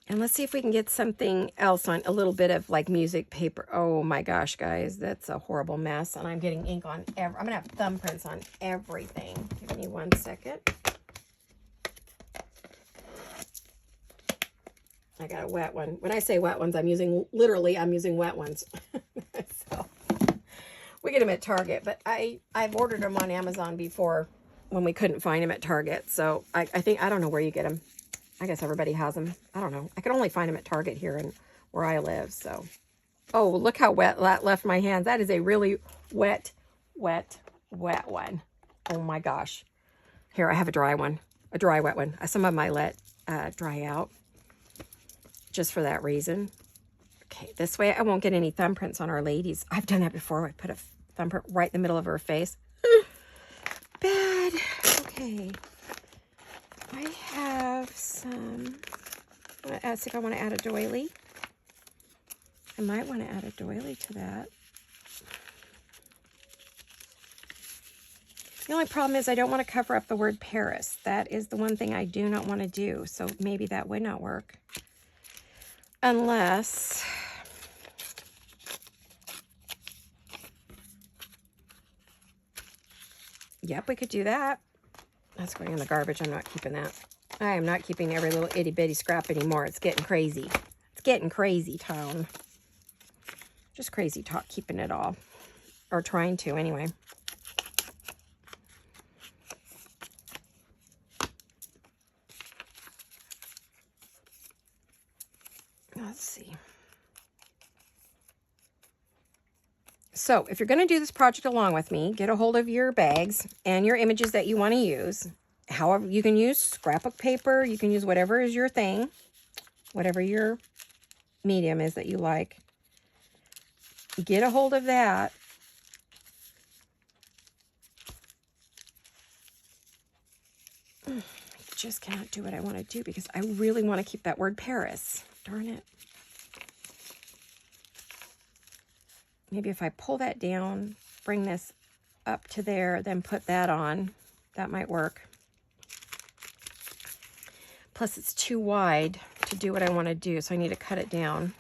And let's see if we can get something else on, a little bit of like music paper. Oh my gosh, guys, that's a horrible mess. And I'm getting ink on I'm going to have thumbprints on everything. Give me 1 second. I got a wet one. When I say wet ones, I'm using wet ones. So we get them at Target, but I've ordered them on Amazon before when we couldn't find them at Target. So I don't know where you get them. I guess everybody has them. I don't know. I can only find them at Target here and where I live. So, oh, look how wet that left my hands. That is a really wet one. Oh my gosh. Here, I have a dry one, a dry wet one. Some of them I let dry out just for that reason. Okay, this way I won't get any thumbprints on our ladies. I've done that before. I put a thumbprint right in the middle of her face. Bad. Okay. I have some, let's see if I want to add a doily. I might want to add a doily to that. The only problem is I don't want to cover up the word Paris. That is the one thing I do not want to do. So maybe that would not work. Unless, yep, we could do that. That's going in the garbage. I'm not keeping that. I am not keeping every little itty bitty scrap anymore. It's getting crazy. It's getting crazy town. Just crazy talk, keeping it all. Or trying to, anyway. Let's see. So if you're going to do this project along with me, get a hold of your bags and your images that you want to use. However, you can use scrapbook paper. You can use whatever is your thing, whatever your medium is that you like. Get a hold of that. I just cannot do what I want to do because I really want to keep that word Paris. Darn it. Maybe if I pull that down, bring this up to there, then put that on, that might work. Plus it's too wide to do what I want to do, so I need to cut it down.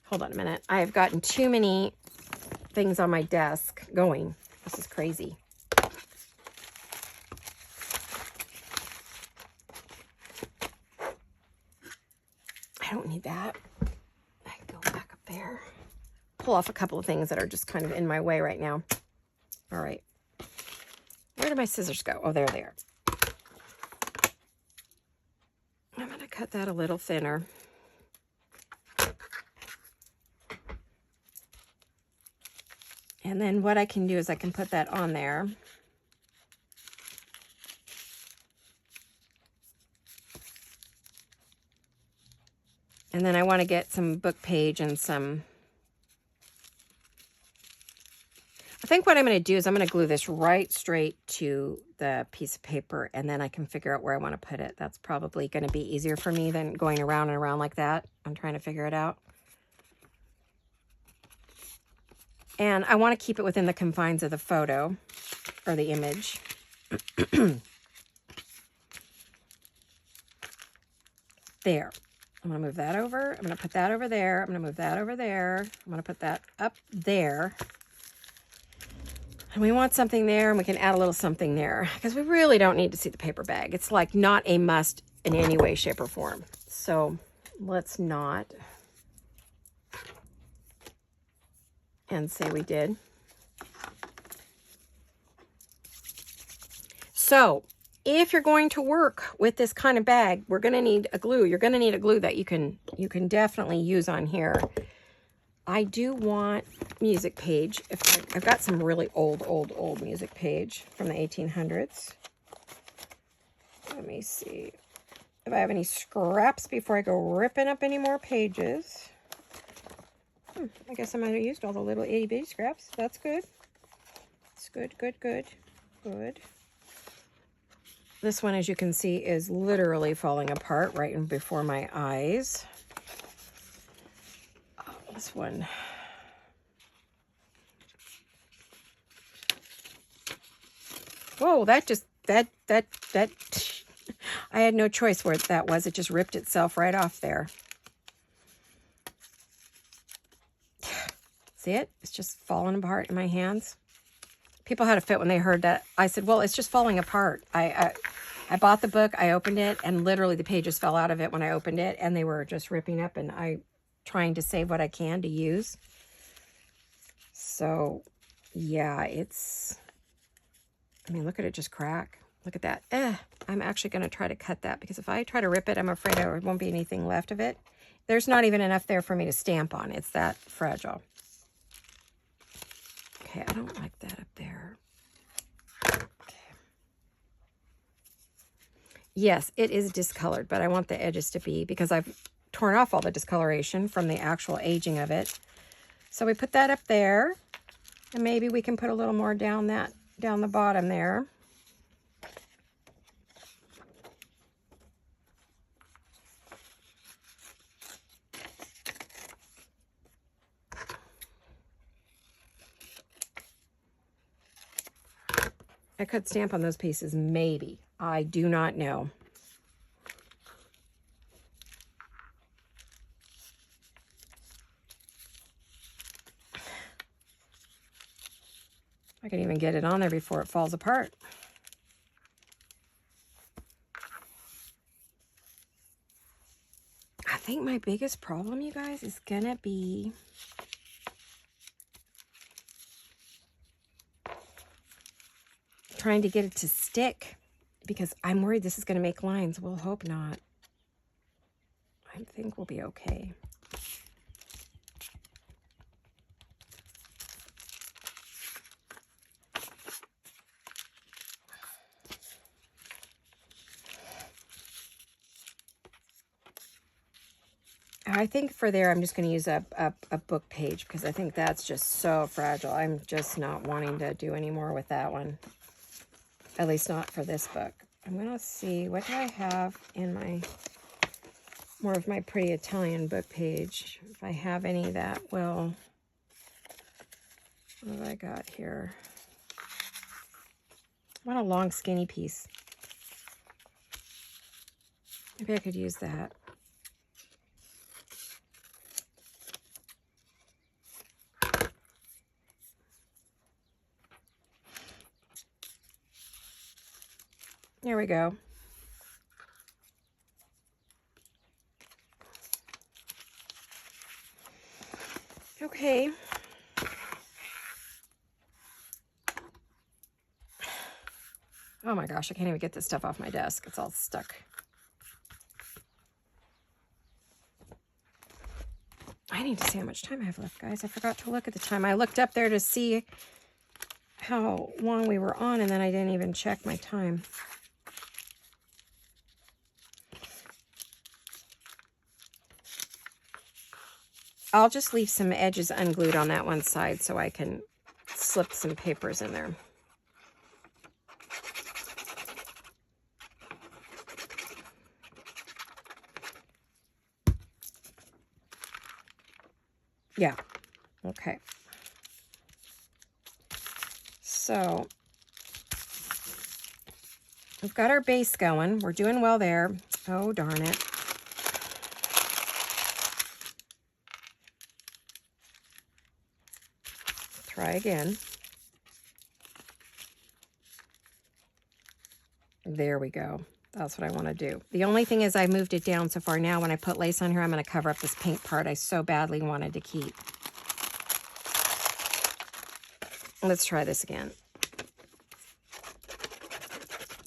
Hold on a minute. I have gotten too many things on my desk going. This is crazy. I don't need that. I can go back up there. Pull off a couple of things that are just kind of in my way right now. All right. Where did my scissors go? Oh, there they are. I'm going to cut that a little thinner. And then what I can do is I can put that on there. And then I want to get some book page and some... I think what I'm going to do is I'm going to glue this right straight to the piece of paper, and then I can figure out where I want to put it. That's probably going to be easier for me than going around and around like that. I'm trying to figure it out. And I want to keep it within the confines of the photo or the image. There. I'm going to move that over. I'm going to put that over there. I'm going to move that over there. I'm going to put that up there. And we want something there, and we can add a little something there because we really don't need to see the paper bag. It's like not a must in any way, shape, or form. So let's not. And say we did. So if you're going to work with this kind of bag, we're going to need a glue. You're going to need a glue that you can definitely use on here. I do want music page. I've got some really old music page from the 1800s. Let me see if I have any scraps before I go ripping up any more pages. I guess I might have used all the little itty bitty scraps. That's good. It's good. This one, as you can see, is literally falling apart right in before my eyes. Oh, this one. Whoa, that I had no choice where that was. It just ripped itself right off there. See it? It's just falling apart in my hands. People had a fit when they heard that. I said, well, it's just falling apart. I bought the book, I opened it, and literally the pages fell out of it when I opened it, and they were just ripping up, and I trying to save what I can to use. So, yeah, it's... I mean, look at it just crack. Look at that. I'm actually going to try to cut that, because if I try to rip it, I'm afraid there won't be anything left of it. There's not even enough there for me to stamp on. It's that fragile. Okay, I don't like that up there. Okay. Yes, it is discolored, but I want the edges to be, because I've torn off all the discoloration from the actual aging of it. So we put that up there, and maybe we can put a little more down the bottom there. I could stamp on those pieces, maybe. I do not know. I can even get it on there before it falls apart. I think my biggest problem, you guys, is gonna be trying to get it to stick, because I'm worried this is going to make lines. We'll hope not. I think we'll be okay. I think for there, I'm just going to use a book page, because I think that's just so fragile. I'm just not wanting to do any more with that one. At least not for this book. I'm going to see, what do I have in my, more of my pretty Italian book page. If I have any that will, what have I got here? I want a long skinny piece. Maybe I could use that. There we go. Okay. Oh my gosh, I can't even get this stuff off my desk. It's all stuck. I need to see how much time I have left, guys. I forgot to look at the time. I looked up there to see how long we were on, and then I didn't even check my time. I'll just leave some edges unglued on that one side so I can slip some papers in there. Yeah, okay. So we've got our base going. We're doing well there. Oh, darn it. Try again. There we go. That's what I want to do. The only thing is I moved it down so far. Now when I put lace on here, I'm going to cover up this pink part I so badly wanted to keep. Let's try this again.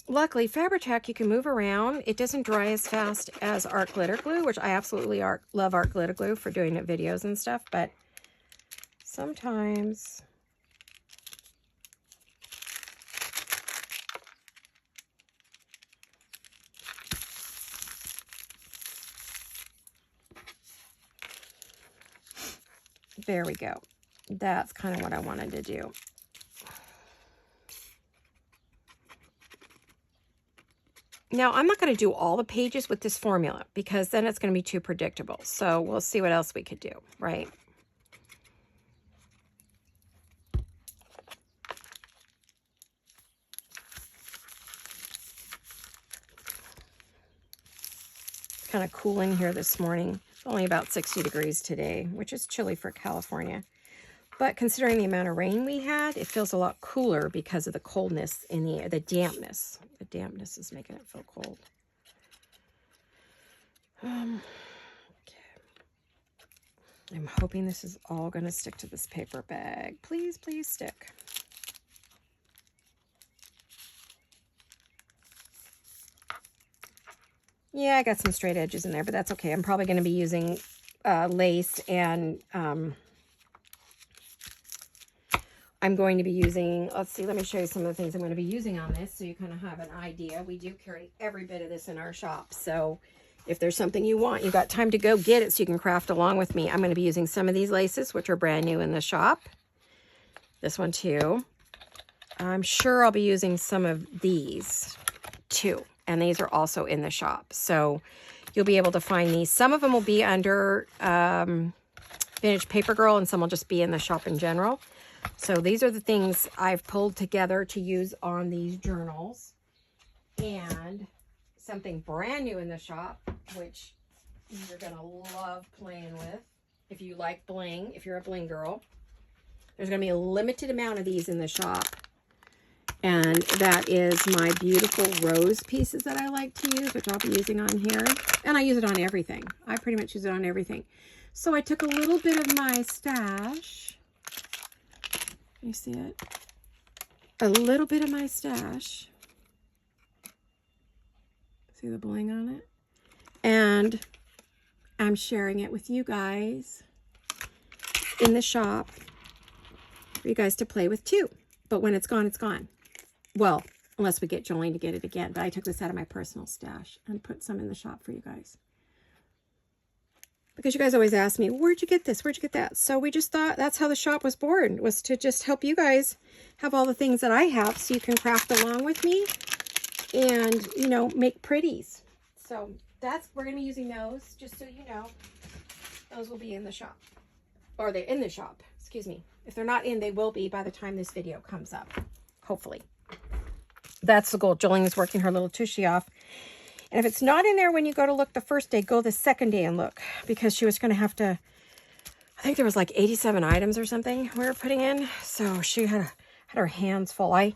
Luckily, Fabri-Tac you can move around. It doesn't dry as fast as art glitter glue, which I absolutely love art glitter glue for doing videos and stuff, but sometimes there we go. That's kind of what I wanted to do. Now, I'm not going to do all the pages with this formula because then it's going to be too predictable. So we'll see what else we could do, right? It's kind of cool in here this morning. It's only about 60 degrees today, which is chilly for California. But considering the amount of rain we had, it feels a lot cooler because of the coldness in the air, the dampness. The dampness is making it feel cold. Okay. I'm hoping this is all going to stick to this paper bag. Please, please stick. Yeah, I got some straight edges in there, but that's okay. I'm probably going to be using lace and... I'm going to be using, let's see, let me show you some of the things I'm going to be using on this so you kind of have an idea. We do carry every bit of this in our shop. So if there's something you want, you've got time to go get it so you can craft along with me. I'm going to be using some of these laces, which are brand new in the shop. This one too. I'm sure I'll be using some of these too. And these are also in the shop. So you'll be able to find these. Some of them will be under Vintage Paper Girl and some will just be in the shop in general. So these are the things I've pulled together to use on these journals. And something brand new in the shop, which you're going to love playing with if you like bling, if you're a bling girl. There's going to be a limited amount of these in the shop. And that is my beautiful rose pieces that I like to use, which I'll be using on here. And I use it on everything. I pretty much use it on everything. So I took a little bit of my stash. You see it? A little bit of my stash. See the bling on it? And I'm sharing it with you guys in the shop for you guys to play with too. But when it's gone, it's gone. Well, unless we get Jolene to get it again. But I took this out of my personal stash and put some in the shop for you guys. Because you guys always ask me, where'd you get this? Where'd you get that? So we just thought that's how the shop was born, was to just help you guys have all the things that I have so you can craft along with me and, you know, make pretties. So we're going to be using those, just so you know. Those will be in the shop. Or they're in the shop, excuse me. If they're not in, they will be by the time this video comes up, hopefully. That's the goal. Jolene is working her little tushy off. And if it's not in there when you go to look the first day, go the second day and look. Because she was going to have to, I think there was like 87 items or something we were putting in. So she had her hands full. I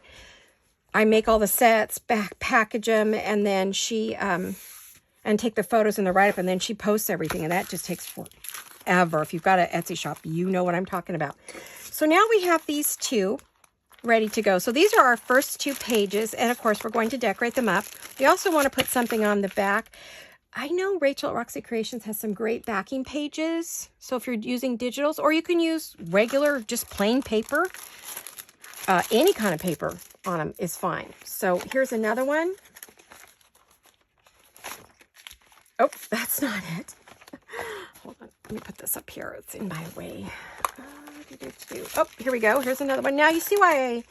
I make all the sets, package them, and then she, and take the photos and the write-up, and then she posts everything, and that just takes forever. If you've got an Etsy shop, you know what I'm talking about. So now we have these two ready to go. So these are our first 2 pages, and of course we're going to decorate them up. We also want to put something on the back. I know Rachel at Roxy Creations has some great backing pages. So if you're using digitals, or you can use regular, just plain paper, any kind of paper on them is fine. So here's another one. Oh, that's not it. Hold on, let me put this up here. It's in my way. Oh, here we go. Here's another one. Now you see why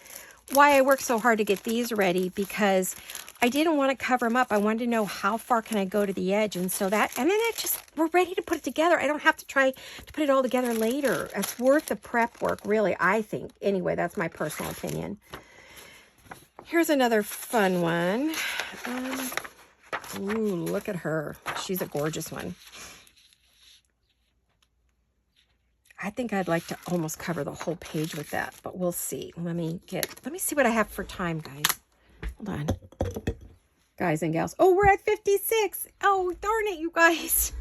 I worked so hard to get these ready, because I didn't want to cover them up. I wanted to know how far can I go to the edge, and so that, and then it just, we're ready to put it together. I don't have to try to put it all together later. It's worth the prep work, really, I think. Anyway, that's my personal opinion. Here's another fun one. Ooh, look at her. She's a gorgeous one. I think I'd like to almost cover the whole page with that, but we'll see. Let me see what I have for time, guys. Hold on. Guys and gals. Oh, we're at 56. Oh, darn it, you guys.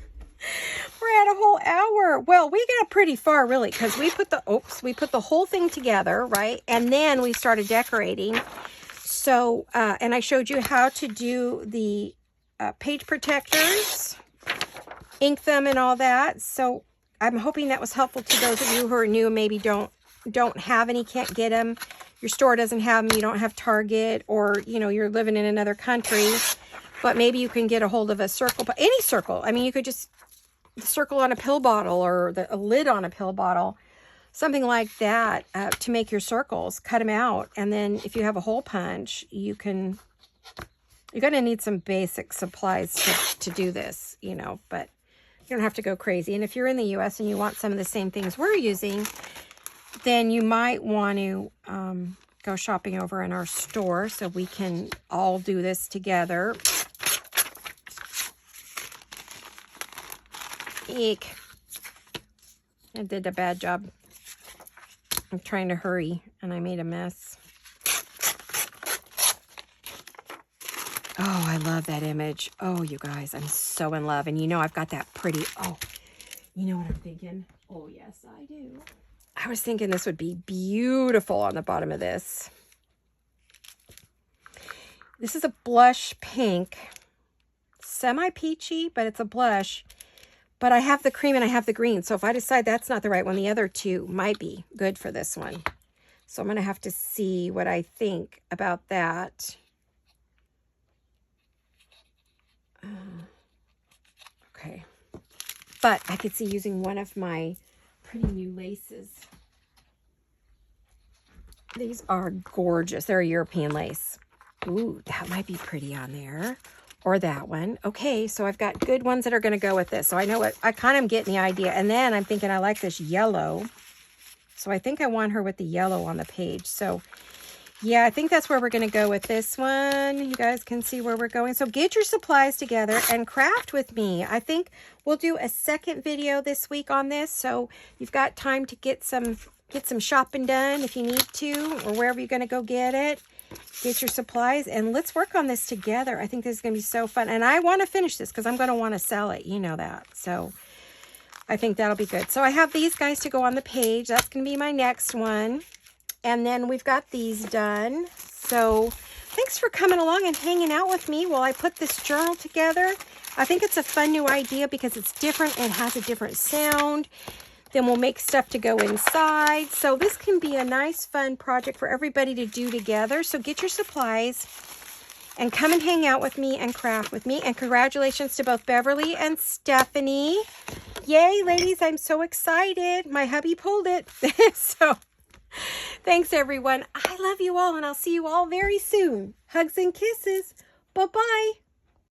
We're at a whole hour. Well, we got pretty far, really, because we put the whole thing together, right? And then we started decorating. So, and I showed you how to do the page protectors, ink them and all that. So I'm hoping that was helpful to those of you who are new and maybe don't have any, can't get them. Your store doesn't have them, you don't have Target, or, you know, you're living in another country, but maybe you can get a hold of a circle, any circle. I mean, you could just circle on a pill bottle, or a lid on a pill bottle, something like that, to make your circles. Cut them out, and then if you have a hole punch, you're going to need some basic supplies to do this, you know, but you don't have to go crazy. And if you're in the US and you want some of the same things we're using, then you might want to go shopping over in our store so we can all do this together. Eek. I did a bad job. I'm trying to hurry and I made a mess. Oh, I love that image. Oh, you guys, I'm so in love. And you know, I've got that pretty, oh, you know what I'm thinking? Oh, yes, I do. I was thinking this would be beautiful on the bottom of this. This is a blush pink, semi-peachy, but it's a blush. But I have the cream and I have the green. So if I decide that's not the right one, the other two might be good for this one. So I'm going to have to see what I think about that. Okay. But I could see using one of my pretty new laces. These are gorgeous. They're a European lace. Ooh, that might be pretty on there. Or that one. Okay, so I've got good ones that are going to go with this. So I know what, I kind of am getting the idea. And then I'm thinking I like this yellow. So I think I want her with the yellow on the page. So yeah, I think that's where we're going to go with this one. You guys can see where we're going. So get your supplies together and craft with me. I think we'll do a second video this week on this. So you've got time to get some shopping done if you need to, or wherever you're going to go get it. Get your supplies and let's work on this together. I think this is going to be so fun. And I want to finish this because I'm going to want to sell it. You know that. So I think that'll be good. So I have these guys to go on the page. That's going to be my next one. And then we've got these done. So thanks for coming along and hanging out with me while I put this journal together. I think it's a fun new idea because it's different and has a different sound. Then we'll make stuff to go inside. So this can be a nice, fun project for everybody to do together. So get your supplies and come and hang out with me and craft with me. And congratulations to both Beverly and Stephanie. Yay, ladies, I'm so excited. My hubby pulled it. So thanks, everyone. I love you all, and I'll see you all very soon. Hugs and kisses. Bye-bye.